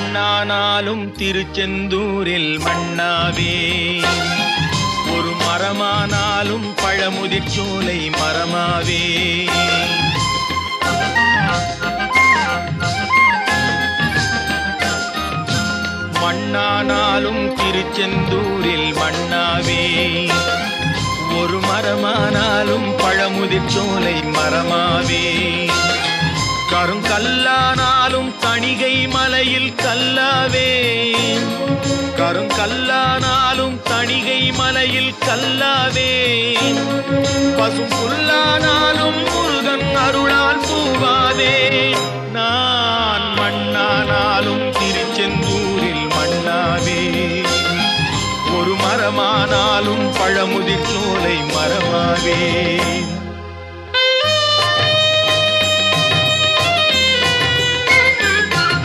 மண்ணானாலும் திருச்செந்தூரில் மண்ணாவே, ஒரு மரமானாலும் பழமுதிர்ச்சோலை மரமாவே. மண்ணானாலும் திருச்செந்தூரில் மண்ணாவே, ஒரு மரமானாலும் பழமுதிர்ச்சோலை மரமாவே. கருங்கல்லானாலும் தணிகை மலையில் கல்லாவே, கருங்கல்லானாலும் தணிகை மலையில் கல்லாவே. பசும் புல்லானாலும் முருகன் அருளால் பூவாவே. நான் மண்ணானாலும் திருச்செந்தூரில் மண்ணாவே, ஒரு மரமானாலும் பழமுதிர்ச்சோலை மரமாவே.